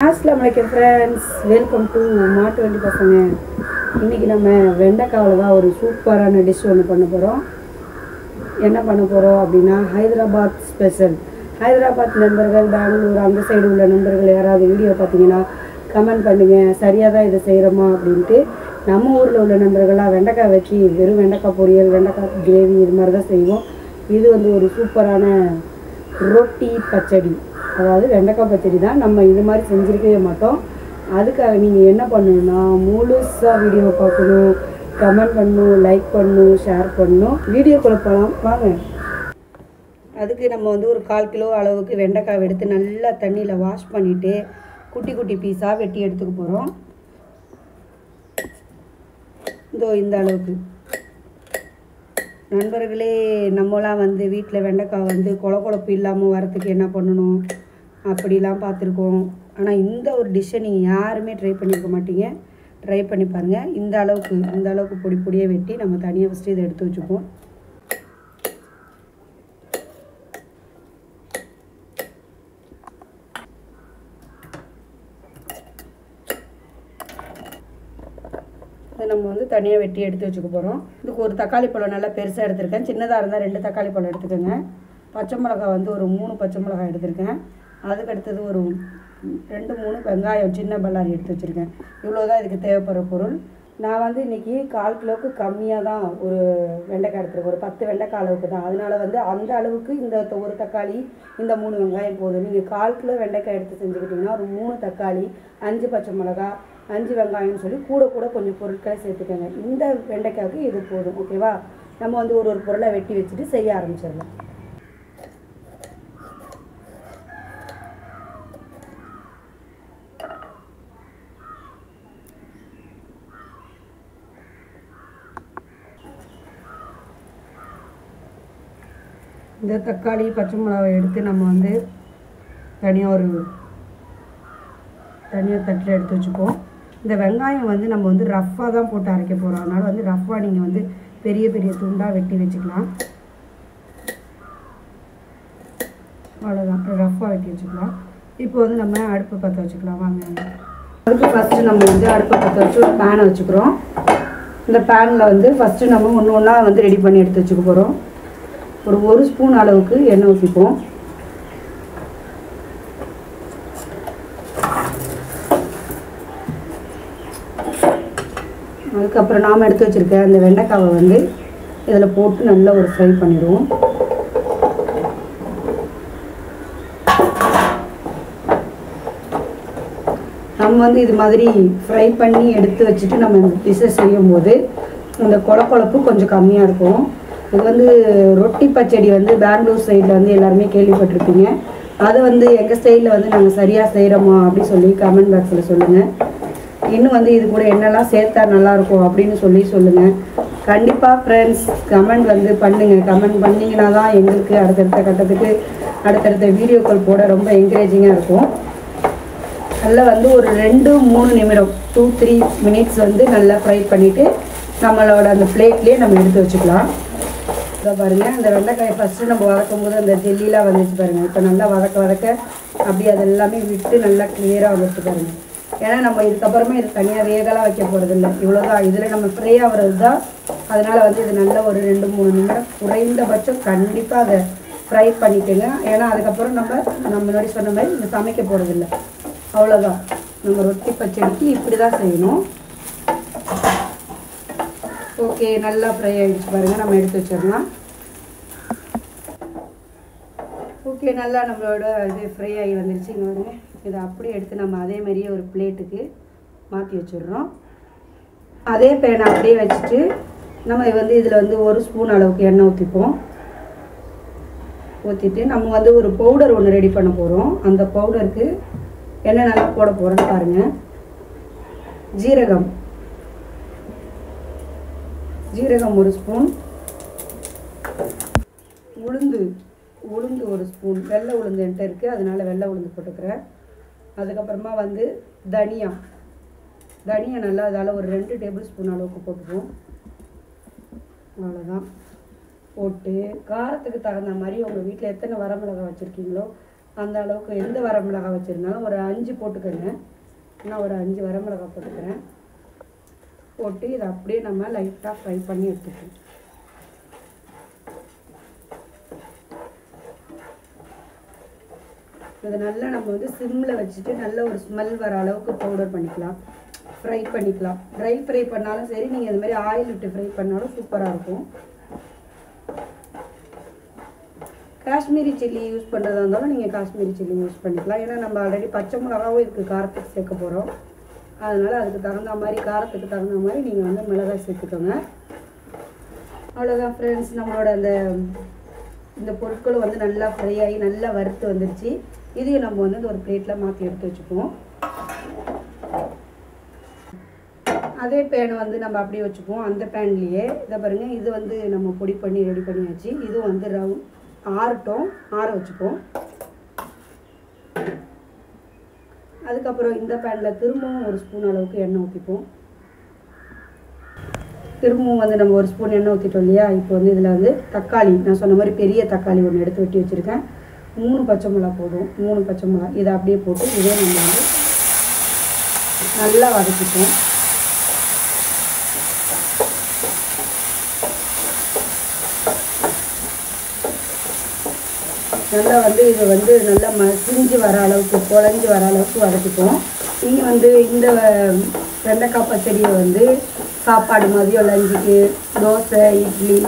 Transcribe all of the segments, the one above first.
Assalamualaikum friends, welcome to மாட்டு வண்டி பசங்க. இன்னைக்கு நம்ம வெண்டைக்காவில் தான் ஒரு சூப்பரான டிஷ் ஒன்று பண்ண போகிறோம். என்ன பண்ண போகிறோம் அப்படின்னா ஹைதராபாத் ஸ்பெஷல். ஹைதராபாத் நண்பர்கள், பெங்களூர் அந்த சைடு உள்ள நண்பர்கள் யாராவது வீடியோ பார்த்தீங்கன்னா கமெண்ட் பண்ணுங்கள், சரியாக தான் இதை செய்கிறோமா அப்படின்ட்டு. நம்ம ஊரில் உள்ள நண்பர்களாக வெண்டைக்காய் வச்சு வெறும் வெண்டைக்காய் பொரியல், வெண்டைக்காய் கிரேவி இது மாதிரி தான் செய்வோம். இது வந்து ஒரு சூப்பரான ரொட்டி பச்சடி, அதாவது வெண்டைக்காய் பச்சடி தான். நம்ம இது மாதிரி செஞ்சுருக்கவே மாட்டோம். அதுக்காக நீங்கள் என்ன பண்ணணும்னா முழுசாக வீடியோ பார்க்கணும், கமெண்ட் பண்ணணும், லைக் பண்ணணும், ஷேர் பண்ணணும். வீடியோக்குள்ளே போகலாம் வாங்க. அதுக்கு நம்ம வந்து ஒரு 1/4 கிலோ அளவுக்கு வெண்டைக்காய் எடுத்து நல்லா தண்ணியில் வாஷ் பண்ணிவிட்டு குட்டி குட்டி பீஸாக வெட்டி எடுத்துக்க போகிறோம். இந்த அளவுக்கு நண்பர்களே, நம்மளாம் வந்து வீட்டில் வெண்டைக்காய் வந்து கொழப்பு இல்லாமல் வரத்துக்கு என்ன பண்ணணும் அப்படிலாம் பார்த்துருக்கோம். ஆனால் இந்த ஒரு டிஷ்ஷை நீங்கள் யாருமே ட்ரை பண்ணியிருக்க மாட்டீங்க. ட்ரை பண்ணி பாருங்கள். இந்த அளவுக்கு பொடி பொடியாக வெட்டி நம்ம தனியாக ஃபஸ்ட்டு இதை எடுத்து வச்சுப்போம். இதை நம்ம வந்து தனியாக வெட்டி எடுத்து வச்சுக்க போகிறோம். இதுக்கு ஒரு தக்காளி பழம் நல்லா பெருசாக எடுத்திருக்கேன். சின்னதாக இருந்தால் 2 தக்காளி பழம் எடுத்துக்கோங்க. பச்சை மிளகாய் வந்து ஒரு 3 பச்சை மிளகாய் எடுத்திருக்கேன். அதுக்கு அடுத்தது ஒரு 2-3 வெங்காயம் சின்ன பல்லாரி எடுத்து வச்சுருக்கேன். இவ்வளோதான் இதுக்கு தேவைப்படுற பொருள். நான் வந்து இன்றைக்கி 1/4 கிலோவுக்கு கம்மியாக தான் ஒரு வெண்டைக்காய் எடுத்துருக்கேன். ஒரு 10 வெண்டைக்காய் அளவுக்கு தான். அதனால் வந்து அந்த அளவுக்கு இந்த ஒரு தக்காளி, இந்த 3 வெங்காயம் போதும். நீங்கள் 1/4 கிலோ வெண்டைக்காய் எடுத்து செஞ்சுக்கிட்டிங்கன்னா ஒரு 3 தக்காளி, 5 பச்சை மிளகாய், 5 வெங்காயம்னு சொல்லி கூட கொஞ்சம் பொருட்களை சேர்த்துக்கோங்க. இந்த வெண்டைக்காய்க்கு இது போதும். ஓகேவா? நம்ம வந்து ஒரு பொருளை வெட்டி வச்சுட்டு செய்ய ஆரம்பிச்சிடலாம். இந்த தக்காளி பச்சை மிளகாய் எடுத்து நம்ம வந்து தனியாக தட்டில் எடுத்து வச்சுப்போம். இந்த வெங்காயம் வந்து நம்ம வந்து ரஃப்பாக தான் போட்டு அரைக்க போகிறோம். அதனால் வந்து ரஃப்பாக நீங்கள் வந்து பெரிய துண்டாக வெட்டி வச்சுக்கலாம். அவ்வளோதான், ரஃப்பாக வெட்டி வச்சுக்கலாம். இப்போ வந்து நம்ம அடுப்பு பற்ற வச்சுக்கலாம் வாங்க. அதுக்கு ஃபஸ்ட்டு நம்ம வந்து அடுப்பை பற்ற வச்சு ஒரு பேனை வச்சுக்கிறோம். இந்த பேனில் வந்து ஃபஸ்ட்டு நம்ம ஒன்றா வந்து ரெடி பண்ணி எடுத்து வச்சுக்க போகிறோம். ஒரு 1 ஸ்பூன் அளவுக்கு எண்ணெய் ஊற்றிப்போம். அதுக்கப்புறம் நாம் எடுத்து வச்சுருக்க அந்த வெண்டைக்காவை வந்து இதில் போட்டு நல்லா ஒரு ஃப்ரை பண்ணிடுவோம். நம்ம வந்து இது மாதிரி ஃப்ரை பண்ணி எடுத்து வச்சுட்டு நம்ம இந்த டிஷ்ஷை செய்யும்போது இந்த கொழப்பு கொஞ்சம் கம்மியாக இருக்கும். இது வந்து ரொட்டி பச்சடி வந்து பெங்களூர் சைடில் வந்து எல்லாருமே கேள்விப்பட்டிருப்பீங்க. அது வந்து எங்கள் ஸ்டைலில் வந்து நாங்கள் சரியாக செய்கிறோமா அப்படின்னு சொல்லி கமெண்ட் பாக்ஸில் சொல்லுங்கள். இன்னும் வந்து இது கூட என்னெல்லாம் சேர்த்தா நல்லாயிருக்கும் அப்படின்னு சொல்லுங்கள். கண்டிப்பாக ஃப்ரெண்ட்ஸ் கமெண்ட் வந்து பண்ணுங்கள். கமெண்ட் பண்ணிங்கன்னா தான் எங்களுக்கு அடுத்தடுத்த கட்டத்துக்கு அடுத்தடுத்த வீடியோக்கள் போட ரொம்ப என்கரேஜிங்காக இருக்கும். நல்லா வந்து ஒரு 2-3 நிமிடம் 2-3 மினிட்ஸ் வந்து நல்லா ஃப்ரை பண்ணிவிட்டு நம்மளோட அந்த பிளேட்லேயே நம்ம எடுத்து வச்சுக்கலாம். இதை பாருங்கள், அந்த வெண்டைக்காயை ஃபஸ்ட்டு நம்ம வதக்கும் போது அந்த ஜெல்லிலாம் வந்துச்சு பாருங்கள். இப்போ நல்லா வதக்க அப்படியே அது எல்லாமே விட்டு நல்லா கிளியராக வந்துட்டு பாருங்கள். ஏன்னா நம்ம இதுக்கப்புறமா இது தனியாக வேகலாம் வைக்க போகிறதில்ல. இவ்வளோதான், இதில் நம்ம ஃப்ரை ஆகிறது தான். அதனால் வந்து இது நல்லா ஒரு 2-3 நிமிடம் குறைந்தபட்சம் கண்டிப்பாக அதை ஃப்ரை பண்ணிக்கோங்க. ஏன்னா அதுக்கப்புறம் நம்ம முன்னாடி சொன்ன மாதிரி இது சமைக்க போகிறதில்ல. அவ்வளோதான், நம்ம ரொட்டி பச்சடிக்கு இப்படி தான் செய்யணும். ஓகே, நல்லா ஃப்ரை ஆகிடுச்சு பாருங்கள். நம்ம எடுத்து வச்சிடலாம். ஓகே, நல்லா நம்மளோட இது ஃப்ரை ஆகி வந்துடுச்சு. இங்கே பாருங்க, இதை அப்படியே எடுத்து நம்ம அதே மாதிரியே ஒரு பிளேட்டுக்கு மாற்றி வச்சிடுறோம். அதே பேனை அப்படியே வச்சுட்டு நம்ம வந்து இதில் வந்து 1 ஸ்பூன் அளவுக்கு எண்ணெய் ஊற்றிட்டு நம்ம வந்து ஒரு பவுடர் ஒன்று ரெடி பண்ண போகிறோம். அந்த பவுடருக்கு என்ன நல்லா போட போகிறோன்னு பாருங்கள். ஜீரகம் 1 ஸ்பூன், உளுந்து 1 ஸ்பூன், வெள்ளை உளுந்து என்கிட்ட இருக்குது அதனால் வெள்ளை உளுந்து போட்டுக்கிறேன். அதுக்கப்புறமா வந்து தனியா நல்லா அதால் ஒரு 2 டேபிள் ஸ்பூன் அளவுக்கு போட்டுக்குவோம். அவ்வளோதான். போட்டு காரத்துக்கு தகுந்த மாதிரி உங்கள் வீட்டில் எத்தனை வரமிளகாய் வச்சுருக்கீங்களோ அந்த அளவுக்கு எந்த வரமிளகாய் வச்சுருந்தாலும் ஒரு 5 போட்டுக்கோங்க. நான் ஒரு 5 வரமிளகாய் போட்டுக்கிறேன். போட்டு இதை அப்படியே நம்ம லைட்டாக ஃப்ரை பண்ணி எடுத்துக்கணும். இதை நல்லா நம்ம வந்து சிம்மில் வச்சுட்டு நல்ல ஒரு ஸ்மெல் வர அளவுக்கு பவுடர் பண்ணிக்கலாம், ஃப்ரை பண்ணிக்கலாம். ட்ரை ஃப்ரை பண்ணாலும் சரி, நீங்கள் இது மாதிரி ஆயில் விட்டு ஃப்ரை பண்ணாலும் சூப்பராக இருக்கும். காஷ்மீரி சில்லி யூஸ் பண்ணுறதா இருந்தாலும் நீங்கள் காஷ்மீரி சில்லி யூஸ் பண்ணிக்கலாம். ஏன்னா நம்ம ஆல்ரெடி பச்சை மிளகாவும் இருக்குது, காரத்துக்கு சேர்க்க போகிறோம். அதனால் அதுக்கு தகுந்த மாதிரி, காரத்துக்கு தகுந்த மாதிரி நீங்கள் வந்து மிளகாய் சேர்த்துக்கோங்க. அவ்வளோதான் ஃப்ரெண்ட்ஸ், நம்மளோட இந்த பொருட்களும் வந்து நல்லா ஃப்ரை ஆகி நல்லா வறுத்து வந்துடுச்சு. இதையும் நம்ம வந்து ஒரு பிளேட்டில் மாற்றி எடுத்து வச்சுக்குவோம். அதே பேனை வந்து நம்ம அப்படியே வச்சுக்குவோம். அந்த பேன்லேயே இதை பாருங்கள், இது வந்து நம்ம பொடி பண்ணி ரெடி பண்ணியாச்சு. இதுவும் வந்து ஆறட்டும், ஆற வச்சுப்போம். அதுக்கப்புறம் இந்த பேனில் திரும்பவும் ஒரு ஸ்பூன் அளவுக்கு எண்ணெய் ஊற்றிப்போம். திரும்பவும் வந்து நம்ம ஒரு ஸ்பூன் எண்ணெய் ஊற்றிட்டோம் இல்லையா. இப்போ வந்து இதில் வந்து தக்காளி, நான் சொன்ன மாதிரி பெரிய தக்காளி ஒன்று எடுத்து வெட்டி வச்சுருக்கேன். 3 பச்சை மிளகா போதும். 3 பச்சை மிளகா இதை அப்படியே போட்டு இதே நம்ம வந்து நல்லா வதக்கிப்போம். நல்லா வந்து இது வந்து நல்லா மசிஞ்சு வர அளவுக்கு, குழஞ்சி வர அளவுக்கு வதக்கிப்போம். நீங்கள் வந்து இந்த வெண்டைக்காய் பச்சடியை வந்து சாப்பாடு மதியம் லஞ்சுக்கு, தோசை, இட்லி,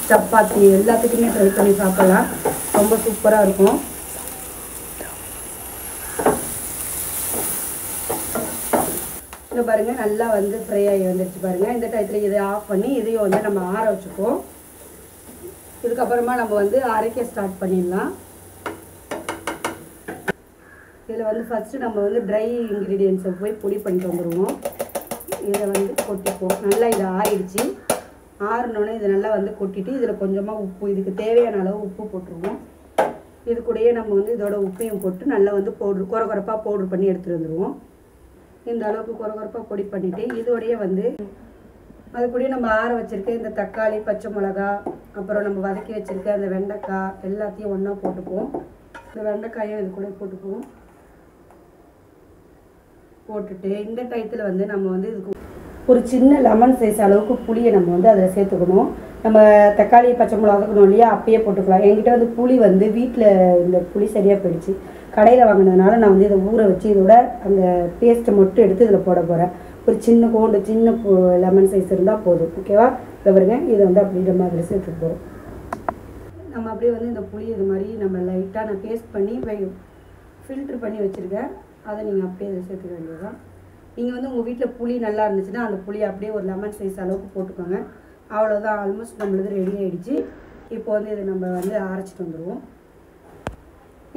சப்பாத்தி எல்லாத்துக்குமே ட்ரை பண்ணி சாப்பிடலாம். ரொம்ப சூப்பராக இருக்கும். இங்கே பாருங்கள், நல்லா வந்து ஃப்ரை ஆகி வந்துடுச்சு பாருங்கள். இந்த டயத்தில் இதை ஆஃப் பண்ணி இதையும் வந்து நம்ம ஆற வச்சுப்போம். இதுக்கப்புறமா நம்ம வந்து அரைக்க ஸ்டார்ட் பண்ணிடலாம். இதில் வந்து ஃபஸ்ட்டு நம்ம வந்து ட்ரை இன்க்ரீடியன்ஸை போய் பொடி பண்ணிட்டு வந்துடுவோம். இதை வந்து கொட்டிப்போம். நல்லா இது ஆறிடுச்சு. ஆறினோடனே இதை நல்லா வந்து கொட்டிட்டு இதில் கொஞ்சமாக உப்பு, இதுக்கு தேவையான அளவு உப்பு போட்டுருவோம். இது கூடயே நம்ம வந்து இதோட உப்பையும் போட்டு நல்லா வந்து குறகுறப்பாக பவுட்ரு பண்ணி எடுத்துகிட்டு வந்துடுவோம். இந்த அளவுக்கு குறகுறப்பாக பொடி பண்ணிவிட்டு இதோடையே வந்து அது கூடயே நம்ம ஆற வச்சுருக்க இந்த தக்காளி, பச்சை மிளகா, அப்புறம் நம்ம வதக்கி வச்சுருக்க அந்த வெண்டைக்காய் எல்லாத்தையும் ஒன்றா போட்டுப்போம். இந்த வெண்டைக்காயும் இது கூட போட்டுக்குவோம். போட்டுட்டு இந்த டயத்தில் வந்து நம்ம வந்து இதுக்கு ஒரு சின்ன லெமன் சைஸ் அளவுக்கு புளியை நம்ம வந்து அதில் சேர்த்துக்கணும். நம்ம தக்காளி, பச்சை மிளகா வதக்கணும் இல்லையா, அப்பயே போட்டுக்கலாம். என்கிட்ட வந்து புளி வந்து வீட்டில் இந்த புளி சரியாக போயிடுச்சு. கடையில் வாங்கினதுனால நான் வந்து இதை ஊற வச்சு இதோட அந்த பேஸ்ட்டை மட்டும் எடுத்து இதில் போட போகிறேன். ஒரு சின்ன லெமன் சைஸ் இருந்தால் போதும். ஓகேவா? இதை பாருங்க, இதை வந்து அப்படி நம்ம அதில் சேர்த்து போகிறோம். நம்ம அப்படியே வந்து இந்த புளி இது மாதிரி நம்ம லைட்டாக நான் பேஸ்ட் பண்ணி ஃபில்ட்ரு பண்ணி வச்சுருக்கேன். அதை நீங்கள் அப்படியே இதை சேர்த்துக்க வேண்டியதுதான். நீங்கள் வந்து உங்கள் வீட்டில் புளி நல்லா இருந்துச்சுன்னா அந்த புளியை அப்படியே ஒரு லெமன் சைஸ் அளவுக்கு போட்டுக்கோங்க. அவ்வளோதான், ஆல்மோஸ்ட் நம்மளது ரெடி ஆகிடுச்சு. இப்போ வந்து இதை நம்ம வந்து அரைச்சிட்டு வந்துடுவோம்.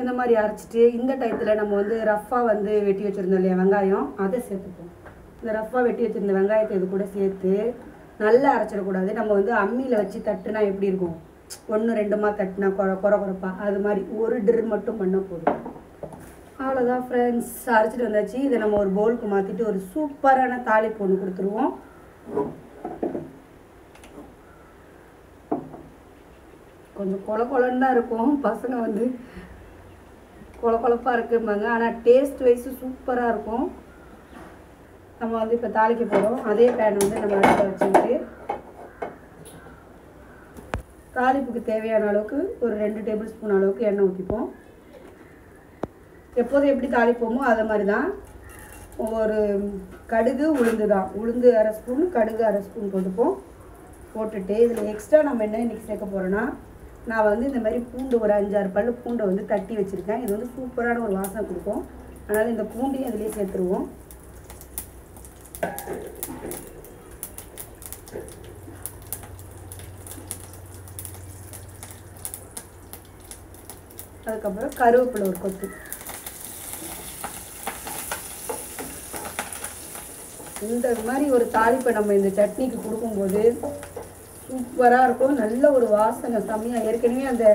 இந்த மாதிரி அரைச்சிட்டு இந்த டயத்தில் நம்ம வந்து ரஃப்பாக வந்து வெட்டி வச்சுருந்தோம் இல்லையா வெங்காயம், அதை சேர்த்துப்போம். இந்த ரஃப்பாக வெட்டி வச்சுருந்த வெங்காயத்தை இது கூட சேர்த்து நல்லா அரைச்சிடக்கூடாது. நம்ம வந்து அம்மியில் வச்சு தட்டுனா எப்படி இருக்கும், 1-2 தட்டுனா குறப்பா, அது மாதிரி ஒரு ட்ரு மட்டும் பண்ணால் போதும். அவ்வளோதான் ஃப்ரெண்ட்ஸ், அரைச்சிட்டு வந்தாச்சு. இதை நம்ம ஒரு பவுலுக்கு மாற்றிட்டு ஒரு சூப்பரான தாளிப்பு ஒன்று கொடுத்துருவோம். கொஞ்சம் கொலன்னு தான் இருக்கும். பசங்க வந்து கொலப்பாக இருக்கும்பாங்க, ஆனால் டேஸ்ட் வைஸு சூப்பராக இருக்கும். நம்ம வந்து இப்போ தாளிக்க போகிறோம். அதே பேன் வந்து நம்ம அடுத்த வச்சுக்கிட்டு தாளிப்புக்கு தேவையான அளவுக்கு ஒரு 2 டேபிள் ஸ்பூன் அளவுக்கு எண்ணெய் ஊற்றிப்போம். எப்போதும் எப்படி தாளிப்போமோ அதை மாதிரி தான். ஒரு கடுகு, உளுந்து தான், உளுந்து 1/2 ஸ்பூன், கடுகு 1/2 ஸ்பூன் போட்டுப்போம். போட்டுட்டு இதில் எக்ஸ்ட்ரா நம்ம என்ன இன்றைக்கி சேர்க்க போகிறோன்னா, நான் வந்து இந்த மாதிரி பூண்டு ஒரு 5-6 பல்லு பூண்டை வந்து தட்டி வச்சுருக்கேன். இது வந்து சூப்பரான ஒரு வாசனை கொடுக்கும். அதனால் இந்த பூண்டையும் அதிலே சேர்த்துருவோம். அதுக்கப்புறம் கருவேப்பிலை ஒரு கொத்து. இந்த மாதிரி ஒரு தாளிப்பை நம்ம இந்த சட்னிக்கு கொடுக்கும்போது சூப்பராக இருக்கும். நல்ல ஒரு வாசனை செம்மையாக. ஏற்கனவே அந்த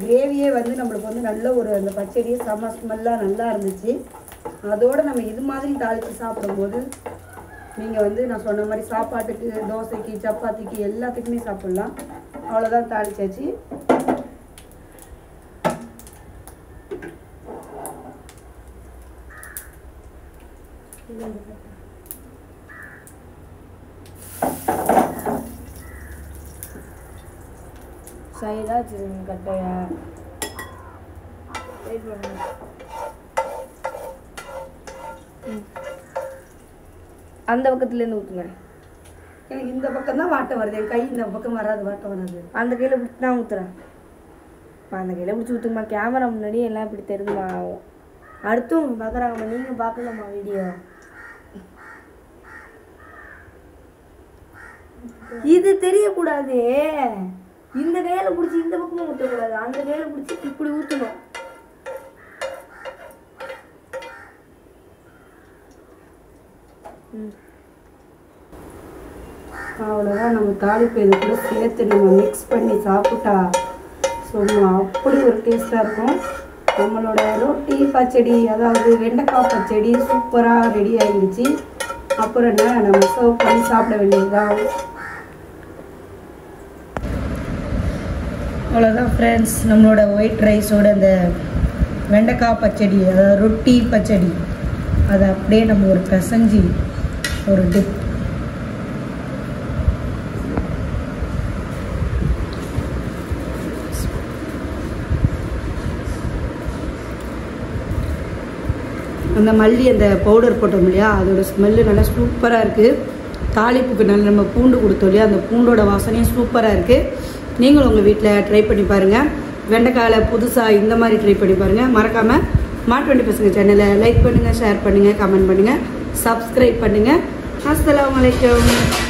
கிரேவியே வந்து நம்மளுக்கு வந்து நல்ல ஒரு அந்த பச்சடியே செம்ம ஸ்மெல்லாக நல்லா இருந்துச்சு. அதோடு நம்ம இது மாதிரி தாளித்து சாப்பிடும்போது நீங்கள் வந்து நான் சொன்ன மாதிரி சாப்பாட்டுக்கு, தோசைக்கு, சப்பாத்திக்கு எல்லாத்துக்குமே சாப்பிட்லாம். அவ்வளோதான், தாளிச்சாச்சு. சைடா வச்சிருங்க கட்டையா. அந்த பக்கத்துலேருந்து ஊற்றுங்க. எனக்கு இந்த பக்கம் தான் வாட்டை வருது, என் கை இந்த பக்கம் வராது, வாட்டை வராது. அந்த கையில் பிடிச்சி தான் ஊற்றுறேன். அந்த கையில் பிடிச்சி ஊற்றுமா, கேமரா முன்னாடி எல்லாம் இப்படி தெரியுமா ஆகும். அடுத்தவங்க பார்க்குறாங்கம்மா, நீங்கள் பார்க்கலாமா வீடியோ? இது தெரியக்கூடாது. இந்த கையில் பிடிச்சி இந்த பக்கமும் ஊற்றக்கூடாது, அந்த கையில் பிடிச்சி இப்படி ஊற்றணும். அவ்வளோதான். நம்ம தாளிப்பு இதுக்குள்ள சேர்த்து நம்ம மிக்ஸ் பண்ணி சாப்பிட்டா சும்மா அப்படி ஒரு டேஸ்ட்டாக இருக்கும். நம்மளோட ரொட்டி பச்சடி, அதாவது வெண்டைக்காய் பச்சடி சூப்பராக ரெடி ஆகிடுச்சு. அப்புறம் என்ன, நம்ம சர்வ் பண்ணி சாப்பிட வேண்டியதுதான். அவ்வளோதான் ஃப்ரெண்ட்ஸ், நம்மளோட ஒயிட் ரைஸோட அந்த வெண்டைக்காய் பச்சடி, அதாவது ரொட்டி பச்சடி, அதை அப்படியே நம்ம ஒரு பிசைஞ்சி ஒரு டிப். அந்த மல்லி அந்த பவுடர் போட்டோம் இல்லையா, அதோட ஸ்மெல்லு நல்லா சூப்பராக இருக்குது. தாளிப்புக்கு நல்ல நம்ம பூண்டு கொடுத்தோம் இல்லையா, அந்த பூண்டோட வாசனையும் சூப்பராக இருக்குது. நீங்களும் உங்கள் வீட்டில் ட்ரை பண்ணி பாருங்கள். வெண்டைக்காயில் புதுசாக இந்த மாதிரி ட்ரை பண்ணி பாருங்கள். மறக்காமல் மாட்டு பசங்க சேனலை லைக் பண்ணுங்கள், ஷேர் பண்ணுங்கள், கமெண்ட் பண்ணுங்கள், சப்ஸ்கிரைப் பண்ணுங்கள். அஸ்ஸலாமு அலைக்கும்.